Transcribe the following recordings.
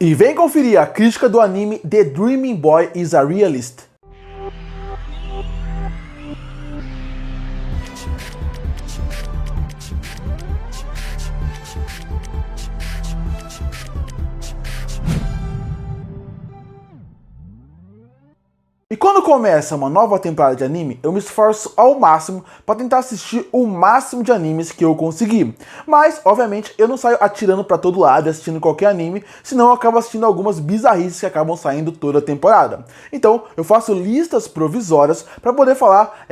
E vem conferir a crítica do anime The Dreaming Boy is a Realist. E quando começa uma nova temporada de anime, eu me esforço ao máximo para tentar assistir o máximo de animes que eu conseguir. Mas, obviamente, eu não saio atirando para todo lado e assistindo qualquer anime, senão eu acabo assistindo algumas bizarrices que acabam saindo toda a temporada. Então, eu faço listas provisórias para poder falar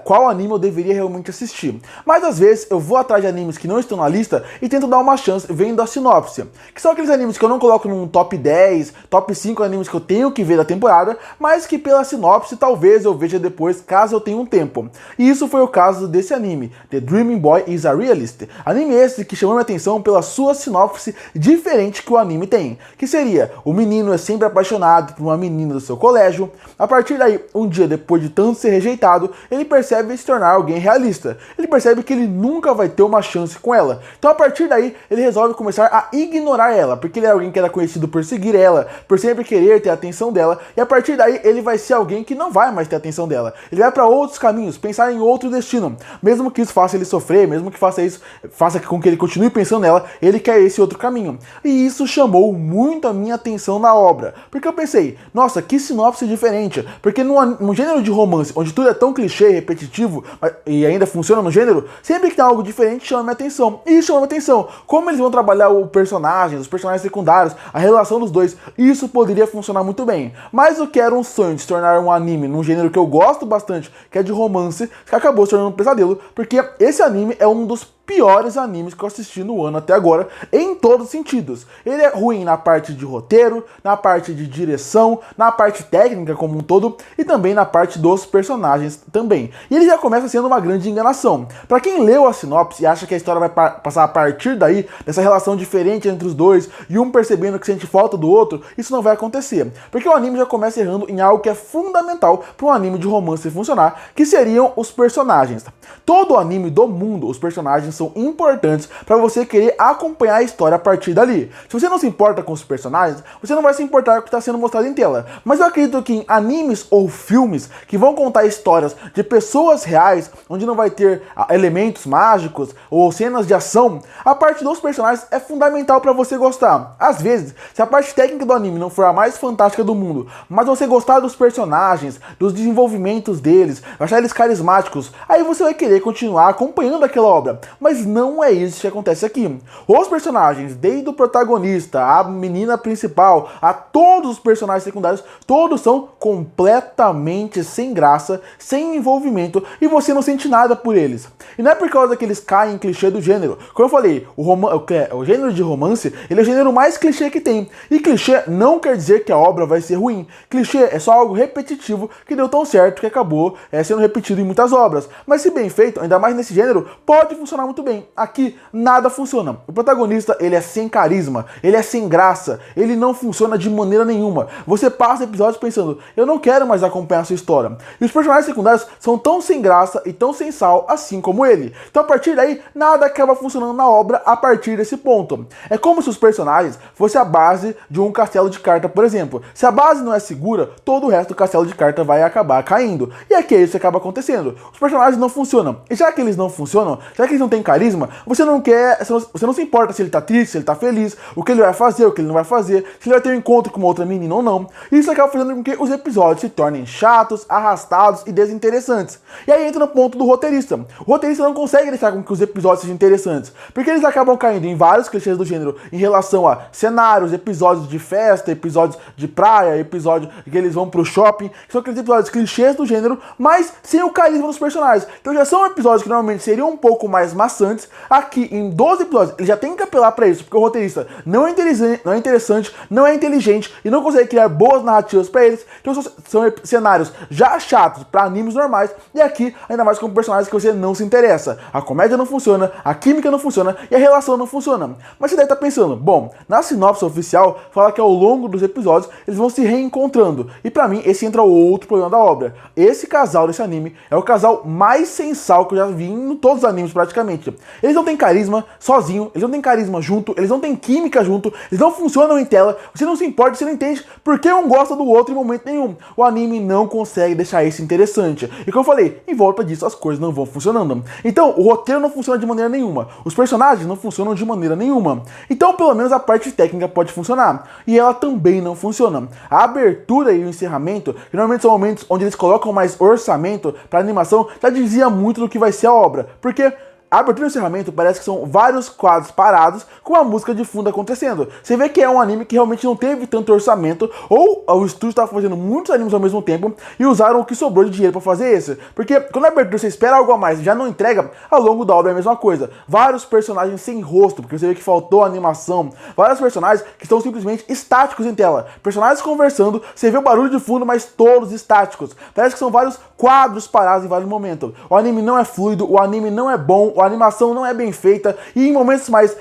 qual anime eu deveria realmente assistir. Mas, às vezes, eu vou atrás de animes que não estão na lista e tento dar uma chance vendo a sinopse. Que são aqueles animes que eu não coloco num top 10, top 5 animes que eu tenho que ver da temporada, mas que pela sinopse talvez eu veja depois caso eu tenha um tempo. E isso foi o caso desse anime, The Dreaming Boy is a Realist. Anime esse que chamou minha atenção pela sua sinopse diferente que o anime tem, que seria: o menino é sempre apaixonado por uma menina do seu colégio. A partir daí, um dia depois de tanto ser rejeitado, ele percebe se tornar alguém realista. Ele percebe que ele nunca vai ter uma chance com ela. Então a partir daí, ele resolve começar a ignorar ela, porque ele é alguém que era conhecido por seguir ela, por sempre querer ter a atenção dela, e a partir daí ele vai ser alguém que não vai mais ter a atenção dela. Ele vai para outros caminhos, pensar em outro destino. Mesmo que isso faça ele sofrer, mesmo que faça com que ele continue pensando nela, ele quer esse outro caminho. E isso chamou muito a minha atenção na obra, porque eu pensei, nossa, que sinopse diferente, porque num gênero de romance, onde tudo é tão clichê e repetitivo, e ainda funciona no gênero, sempre que tem algo diferente chama minha atenção. E isso chama minha atenção. Como eles vão trabalhar os personagens secundários, a relação dos dois, isso poderia funcionar muito bem. Mas o que era um sonho de se tornar um anime num gênero que eu gosto bastante, que é de romance, que acabou se tornando um pesadelo, porque esse anime é um dos piores animes que eu assisti no ano até agora, em todos os sentidos. Ele é ruim na parte de roteiro, na parte de direção, na parte técnica como um todo, e também na parte dos personagens também. E ele já começa sendo uma grande enganação. Pra quem leu a sinopse e acha que a história vai passar a partir daí, dessa relação diferente entre os dois, e um percebendo que sente falta do outro, isso não vai acontecer. Porque o anime já começa errando em algo que é fundamental para um anime de romance funcionar, que seriam os personagens. Todo anime do mundo, os personagens são importantes para você querer acompanhar a história a partir dali. Se você não se importa com os personagens, você não vai se importar com o que está sendo mostrado em tela. Mas eu acredito que em animes ou filmes que vão contar histórias de pessoas reais, onde não vai ter elementos mágicos ou cenas de ação, a parte dos personagens é fundamental para você gostar. Às vezes, se a parte técnica do anime não for a mais fantástica do mundo, mas você gostar dos personagens, dos desenvolvimentos deles, achar eles carismáticos, aí você vai querer continuar acompanhando aquela obra. Mas não é isso que acontece aqui. Os personagens, desde o protagonista, a menina principal, a todos os personagens secundários, todos são completamente sem graça, sem envolvimento, e você não sente nada por eles. E não é por causa que eles caem em clichê do gênero. Como eu falei, o gênero de romance, ele é o gênero mais clichê que tem. E clichê não quer dizer que a obra vai ser ruim. Clichê é só algo repetitivo que deu tão certo que acabou sendo repetido em muitas obras. Mas se bem feito, ainda mais nesse gênero, pode funcionar muito bem. Aqui, nada funciona. O protagonista, ele é sem carisma, ele é sem graça, ele não funciona de maneira nenhuma. Você passa episódios pensando, eu não quero mais acompanhar a sua história. E os personagens secundários são tão sem graça e tão sem sal, assim como ele. Então, a partir daí, nada acaba funcionando na obra a partir desse ponto. É como se os personagens fossem a base de um castelo de carta, por exemplo. Se a base não é segura, todo o resto do castelo de carta vai acabar caindo. E aqui é isso que acaba acontecendo. Os personagens não funcionam. E já que eles não funcionam, já que eles não têm carisma, você não se importa se ele tá triste, se ele tá feliz, o que ele vai fazer, o que ele não vai fazer, se ele vai ter um encontro com uma outra menina ou não. Isso acaba fazendo com que os episódios se tornem chatos, arrastados e desinteressantes. E aí entra no ponto do roteirista. O roteirista não consegue deixar com que os episódios sejam interessantes, porque eles acabam caindo em vários clichês do gênero em relação a cenários, episódios de festa, episódios de praia, episódios que eles vão pro shopping, que são aqueles episódios clichês do gênero, mas sem o carisma dos personagens. Então já são episódios que normalmente seriam um pouco mais maçantes. Aqui, em 12 episódios, ele já tem que apelar pra isso, porque o roteirista não é interessante, não é inteligente e não consegue criar boas narrativas pra eles. Então são cenários já chatos pra animes normais, e aqui, ainda mais com personagens que você não se interessa. A comédia não funciona, a química não funciona e a relação não funciona. Mas você deve estar pensando, bom, na sinopse oficial fala que ao longo dos episódios eles vão se reencontrando. E pra mim, esse entra o outro problema da obra. Esse casal desse anime é o casal mais sem sal que eu já vi em todos os animes praticamente. diferente. Eles não têm carisma sozinho, eles não têm carisma junto, eles não têm química junto, eles não funcionam em tela, você não se importa, você não entende porque um gosta do outro em momento nenhum. O anime não consegue deixar isso interessante. E como eu falei, em volta disso as coisas não vão funcionando. Então, o roteiro não funciona de maneira nenhuma, os personagens não funcionam de maneira nenhuma. Então, pelo menos a parte técnica pode funcionar. E ela também não funciona. A abertura e o encerramento, que normalmente são momentos onde eles colocam mais orçamento para animação, já dizia muito do que vai ser a obra. Porque a abertura e o encerramento parece que são vários quadros parados com a música de fundo acontecendo. Você vê que é um anime que realmente não teve tanto orçamento, ou o estúdio estava fazendo muitos animes ao mesmo tempo e usaram o que sobrou de dinheiro para fazer esse. Porque quando a abertura você espera algo a mais e já não entrega, ao longo da obra é a mesma coisa. Vários personagens sem rosto, porque você vê que faltou animação. Vários personagens que estão simplesmente estáticos em tela. Personagens conversando, você vê o barulho de fundo, mas todos estáticos. Parece que são vários quadros parados em vários momentos. O anime não é fluido, o anime não é bom, a animação não é bem feita, e em momentos mais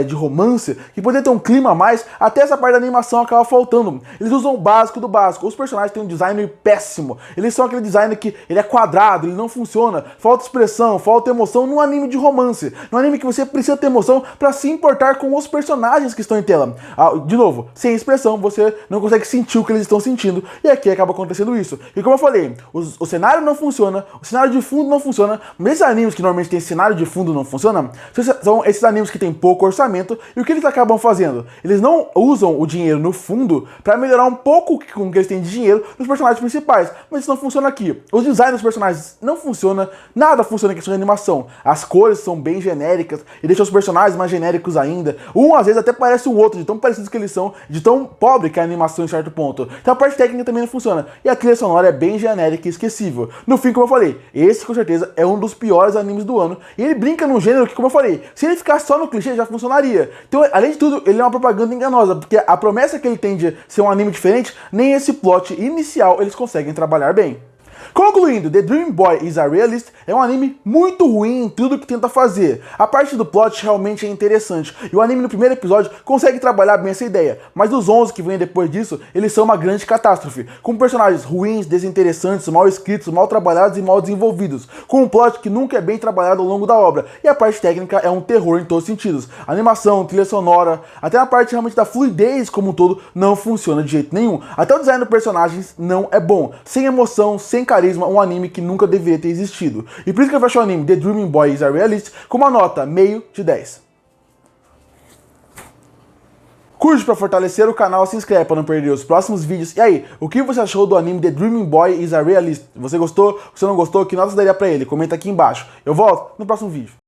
de romance, que poderia ter um clima a mais, até essa parte da animação acaba faltando. Eles usam o básico do básico. Os personagens têm um design péssimo. Eles são aquele design que ele é quadrado, ele não funciona, falta expressão, falta emoção num anime de romance. Num anime que você precisa ter emoção para se importar com os personagens que estão em tela. De novo, sem expressão, você não consegue sentir o que eles estão sentindo, e aqui acaba acontecendo isso. E como eu falei, o cenário não funciona, o cenário de fundo não funciona, mas esses animes que normalmente tem cenário de fundo não funciona, são esses animes que tem pouco orçamento, e o que eles acabam fazendo? Eles não usam o dinheiro no fundo para melhorar um pouco com o que eles têm de dinheiro nos personagens principais, mas isso não funciona aqui. Os designs dos personagens não funciona, nada funciona em questão de animação. As cores são bem genéricas e deixam os personagens mais genéricos ainda. Um às vezes até parece um outro, de tão parecidos que eles são, de tão pobre que é a animação em certo ponto. Então a parte técnica também não funciona. E a trilha sonora é bem genérica e esquecível. No fim, como eu falei, esse com certeza é um dos piores animes do ano, e ele brinca num gênero que, como eu falei, se ele ficasse só no clichê já funcionaria. Então, além de tudo, ele é uma propaganda enganosa, porque a promessa que ele tem de ser um anime diferente, nem esse plot inicial eles conseguem trabalhar bem. Concluindo, The Dream Boy is a Realist é um anime muito ruim em tudo que tenta fazer. A parte do plot realmente é interessante, e o anime no primeiro episódio consegue trabalhar bem essa ideia, mas os 11 que vêm depois disso, eles são uma grande catástrofe, com personagens ruins, desinteressantes, mal escritos, mal trabalhados e mal desenvolvidos, com um plot que nunca é bem trabalhado ao longo da obra, e a parte técnica é um terror em todos os sentidos. A animação, trilha sonora, até a parte realmente da fluidez como um todo, não funciona de jeito nenhum. Até o design dos personagens não é bom, sem emoção, sem carisma, um anime que nunca deveria ter existido. E por isso que eu fecho o anime The Dreaming Boy is a Realist com uma nota meio de 10. Curte para fortalecer o canal, se inscreve para não perder os próximos vídeos. E aí, o que você achou do anime The Dreaming Boy is a Realist? Você gostou? Você não gostou? Que nota você daria para ele? Comenta aqui embaixo. Eu volto no próximo vídeo.